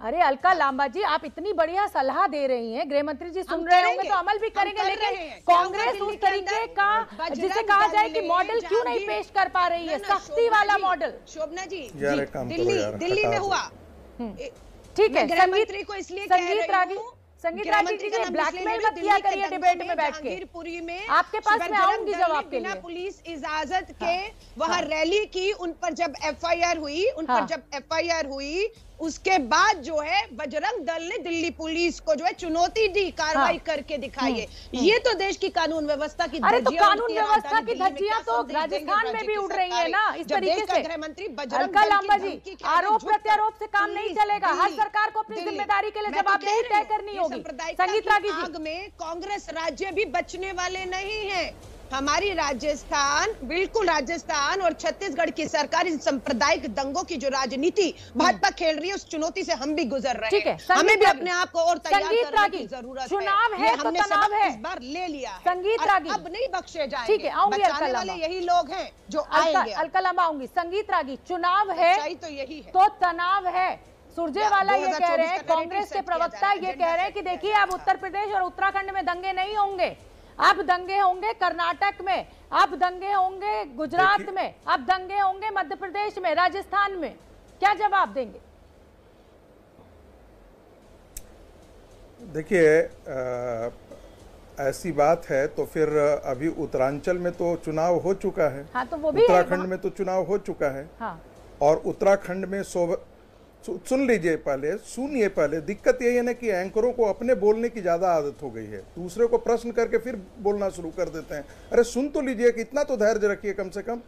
अरे अलका लांबा जी, आप इतनी बढ़िया सलाह दे रही हैं, गृह मंत्री जी सुन रहे होंगे तो अमल भी करेंगे, लेकिन कांग्रेस उस तरीके का जिसे कहा जाए कि मॉडल क्यों नहीं पेश कर पा रही है, सख्ती वाला मॉडल। शोभना जी, दिल्ली में हुआ, ठीक है। गृह मंत्री को इसलिए संगीत रागी जी ब्लैकमेल मत किया करिए डिबेट में बैठ के। जहांगीरपुरी में आपके पास मैं आऊंगी जवाब के लिए। बिना पुलिस इजाजत के वहां रैली की, उन पर जब एफआईआर हुई, उसके बाद जो है बजरंग दल ने दिल्ली पुलिस को जो है चुनौती दी, कार्रवाई करके दिखाइए। ये तो देश की कानून व्यवस्था की अरे तो कानून व्यवस्था की धज्जियां तो राजस्थान में भी उड़ रही है ना इस तरीके से। गृह मंत्री अलका लांबा जी, आरोप प्रत्यारोप से काम नहीं चलेगा, हर सरकार को अपनी जिम्मेदारी के लिए जवाबदेही तय करनी होगी। संगीत रागी जी, आग में कांग्रेस राज्य भी बचने वाले नहीं है। हमारी राजस्थान और छत्तीसगढ़ की सरकार इन सांप्रदायिक दंगों की जो राजनीति भाजपा खेल रही है, उस चुनौती से हम भी गुजर रहे हैं। हमें भी अपने आप को और तैयार करने की जरूरत है। चुनाव है तो तनाव है, इस बार ले लिया है। संगीत रागी अब नहीं बख्शे जाएंगे। ठीक है, आऊंगी अलका वाले यही लोग हैं जो आएंगे। अलका लांबा आऊंगी। संगीत रागी, चुनाव है तो यही है, तो तनाव है। सुरजेवाला ये कह रहे हैं, कांग्रेस के प्रवक्ता ये कह रहे हैं कि देखिए अब उत्तर प्रदेश और उत्तराखंड में दंगे नहीं होंगे, अब दंगे होंगे कर्नाटक में, अब दंगे होंगे गुजरात में, अब दंगे होंगे मध्य प्रदेश में, राजस्थान में। क्या जवाब देंगे? देखिए, ऐसी बात है तो फिर अभी उत्तरांचल में तो चुनाव हो चुका है। हाँ, तो वो भी उत्तराखंड में तो चुनाव हो चुका है। हाँ। और उत्तराखंड में सुनिए पहले, दिक्कत यही है ना कि एंकरों को अपने बोलने की ज्यादा आदत हो गई है, दूसरे को प्रश्न करके फिर बोलना शुरू कर देते हैं। अरे सुन तो लीजिए, कि इतना तो धैर्य रखिए कम से कम।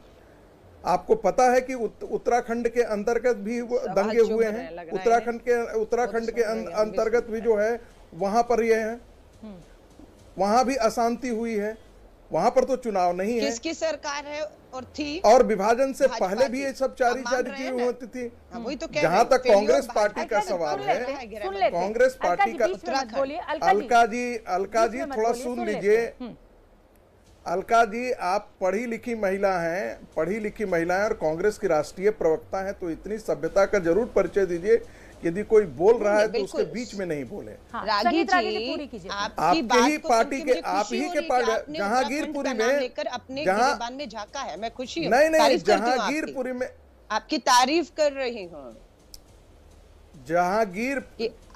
आपको पता है कि उत्तराखंड के अंतर्गत भी दंगे हुए हैं, उत्तराखंड के अंतर्गत भी जो है वहां पर ये है, वहां भी अशांति हुई है, वहां पर तो चुनाव नहीं है। किसकी सरकार है और थी, और विभाजन से पहले भी ये सब चारी चीजें होती थी। जहां तक कांग्रेस पार्टी का सवाल है, कांग्रेस पार्टी का, अलका जी थोड़ा सुन लीजिए। अलका जी, आप पढ़ी लिखी महिला हैं और कांग्रेस की राष्ट्रीय प्रवक्ता हैं, तो इतनी सभ्यता का जरूर परिचय दीजिए। यदि कोई बोल रहा है तो उसके बीच में नहीं बोले। रागी जी, आपकी ही पार्टी के, आप ही के पार्टी जहांगीरपुरी में, अपने गिरबान में झांका है, मैं खुशी हूँ। नहीं, जहांगीरपुरी में आपकी तारीफ कर रही हूँ।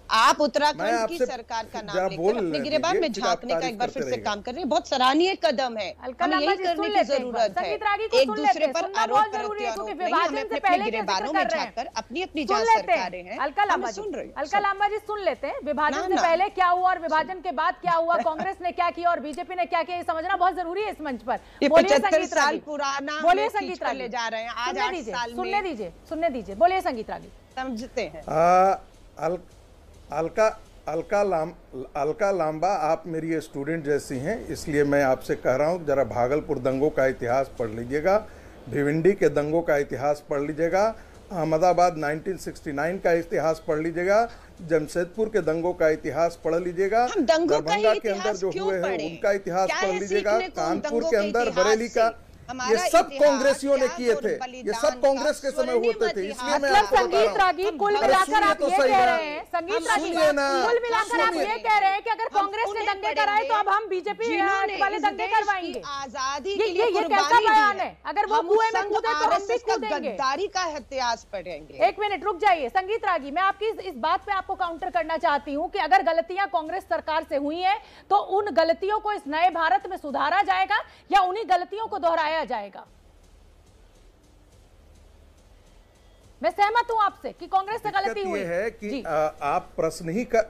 आप उत्तराखंड की सरकार का नाम लेकर अपने गिरेबान में झांकने का एक बार फिर से काम कर रहे हैं, बहुत सराहनीय कदम है। हमें यही करने की जरूरत है, एक दूसरे पर आरोप प्रत्यारोप नहीं, हमें अपने गिरेबानों में झांककर अपनी जांच सरकारें हैं। अलका लांबा जी सुन लेते हैं, विभाजन से पहले क्या हुआ और विभाजन के बाद क्या हुआ, कांग्रेस ने क्या किया और बीजेपी ने क्या किया, ये समझना बहुत जरूरी है इस मंच पर। 75 साल पुराना बोलिए संगीत रागी, ले जा रहे हैं आज 8 साल में। सुनने दीजिए, बोलिए संगीत रागी। समझते हैं अलका लांबा, आप मेरी स्टूडेंट जैसी हैं, इसलिए मैं आपसे कह रहा हूँ जरा भागलपुर दंगों का इतिहास पढ़ लीजिएगा, भिवंडी के दंगों का इतिहास पढ़ लीजिएगा, अहमदाबाद 1969 का इतिहास पढ़ लीजिएगा, जमशेदपुर के दंगों का इतिहास पढ़ लीजिएगा, दरभंगा के अंदर जो हुए हैं उनका इतिहास पढ़ लीजिएगा, कानपुर के अंदर बरेली का, ये सब कांग्रेसियों ने किए थे, ये सब कांग्रेस के समय होते थे। इसलिए मैं आपको संगीत रागी, कुल मिलाकर आप ये कह रहे हैं, संगीत रागी कुल मिलाकर आप ये कह रहे हैं कि अगर कांग्रेस ने दंगे कराए तो अब हम बीजेपी वाले दंगे करवाएंगे। आजादी ये कैसा बयान है? अगर वो कुएं में कूदे तो हम भी कूदेंगे। गद्दारी का इतिहास पढ़ेंगे। एक मिनट रुक जाइए संगीत रागी, मैं आपकी इस बात पे आपको काउंटर करना चाहती हूँ कि अगर गलतियां कांग्रेस सरकार से हुई हैं तो उन गलतियों को इस नए भारत में सुधारा जाएगा या उन्हीं गलतियों को दोहराया जाएगा? मैं सहमत हूं आपसे कि कांग्रेस से गलती हुई है कि आप प्रश्न ही कर,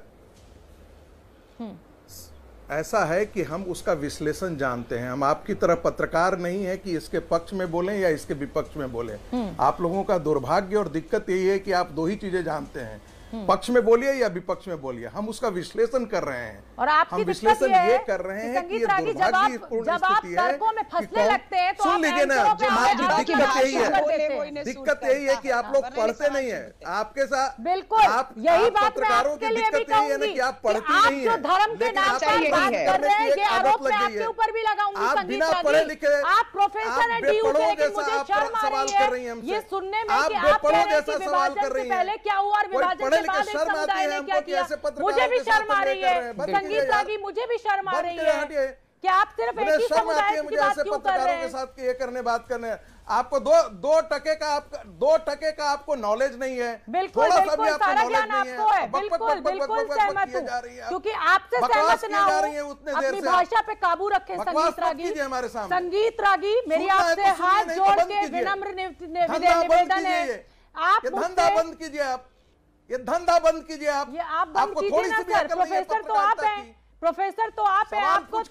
ऐसा है कि हम उसका विश्लेषण जानते हैं, हम आपकी तरह पत्रकार नहीं है कि इसके पक्ष में बोलें या इसके विपक्ष में बोलें। आप लोगों का दुर्भाग्य और दिक्कत यही है कि आप दो ही चीजें जानते हैं, पक्ष में बोलिए या विपक्ष में बोलिए। हम उसका विश्लेषण कर रहे हैं और आपकी हम विश्लेषण ये कर रहे हैं कि ये दुर्भाग्यपूर्ण स्थिति है। सुन लीजिए ना, दिक्कत यही है कि आप लोग पढ़ते नहीं है, आपके साथ बिल्कुल आप पत्रकारों की दिक्कत यही है ना कि आप पढ़ते नहीं है, लेकिन आदत लग गई है। आप बिना पढ़े लिखे आप प्रोफेसर हैं, बेपढ़ों जैसा आप सवाल कर रही हैं हमसे, ये सुनने में आप बेपढ़ों जैसा सवाल कर रही हैं। पहले क्या हुआ और विभाजन के बाद एक समुदाय ने क्या किया, मुझे भी शर्म आ रही है। संगीत रागी, मुझे भी शर्म आ रही है कि आप सिर्फ एक ही समुदाय की बात क्यों कर रहे हैं? के साथ ये करने बात करने आपको दो टके का आपको नॉलेज नहीं है। बिल्कुल बिल्कुल, सारा ज्ञान आपको है। बिल्कुल बिल्कुल सहमत हूँ, क्योंकि आपसे सहमत ना हो, अपनी भाषा पे काबू रखें। संगीत रागी, संगीत रागी, मेरी आपसे हाथ जोड़ के विनम्र निवेदन है, आप धंधा बंद कीजिए। आप ये धंधा बंद कीजिए। ये आप बंद कीजिए ना सर। प्रोफेसर तो आप हैं, प्रोफेसर तो आप हैं, आपको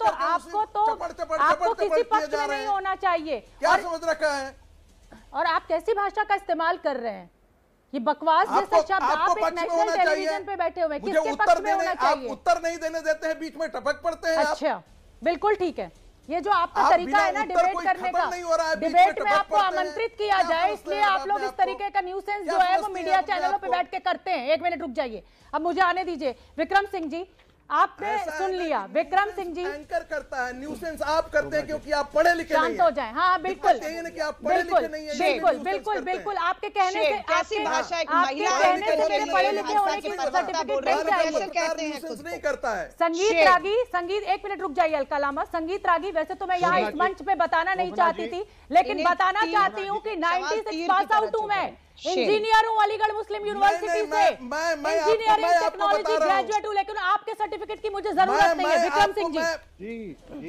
किसी पक्ष में नहीं होना चाहिए। क्या समझ रखा है? और आप कैसी भाषा का इस्तेमाल कर रहे हैं? ये बकवास जैसा शब्द, आप एक नेशनल टेलीविजन पे बैठे हुए, किसके पक्ष में होना चाहिए? आप उत्तर नहीं देने देते हैं, बीच में टपक पड़ते हैं। अच्छा, बिल्कुल ठीक है। ये जो आपका तरीका है ना डिबेट करने का, डिबेट में आपको आमंत्रित किया जाए, इसलिए आप लोग इस तरीके का न्यूसेंस जो है वो मीडिया चैनलों पे बैठ के करते हैं। एक मिनट रुक जाइए, अब मुझे आने दीजिए। विक्रम सिंह जी, आपने सुन लिया। विक्रम सिंह जी, एंकर करता है, न्यूसेंस आप करते हैं क्योंकि आप पढ़े लिखे नहीं हैं। शांत हो जाए। हाँ बिल्कुल बिल्कुल बिल्कुल बिल्कुल बिल्कुल, आपके कहने से, कैसी भाषा एक महिला मेरे पढ़े लिखे होने की सर्टिफिकेट नहीं करता है। संगीत रागी, संगीत, एक मिनट रुक जाइए अलका लामा। संगीत रागी, वैसे तो मैं यहाँ इस मंच पे बताना नहीं चाहती थी, लेकिन बताना चाहती हूँ कि 96 पास आउट हूँ मैं, इंजीनियर हूँ अलीगढ़ मुस्लिम यूनिवर्सिटी से, इंजीनियरिंग टेक्नोलॉजी ग्रेजुएट हूँ, लेकिन आपके सर्टिफिकेट की मुझे जरूरत नहीं है। विक्रम सिंह जी,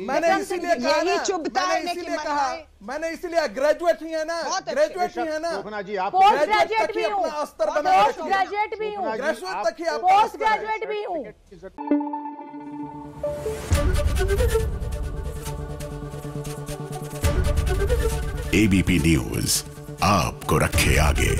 मैंने इसीलिए कहा, मैंने इसीलिए ग्रेजुएट ही है ना, ग्रेजुएट ही है ना, पोस्ट ग्रेजुएट भी हूँ, पोस्ट ग्रेजुएट भी हूँ, ग्रेजुएट तक ही, पोस्ट ग्रेजुएट भी हूँ। एबीपी न्यूज आपको रखे आगे।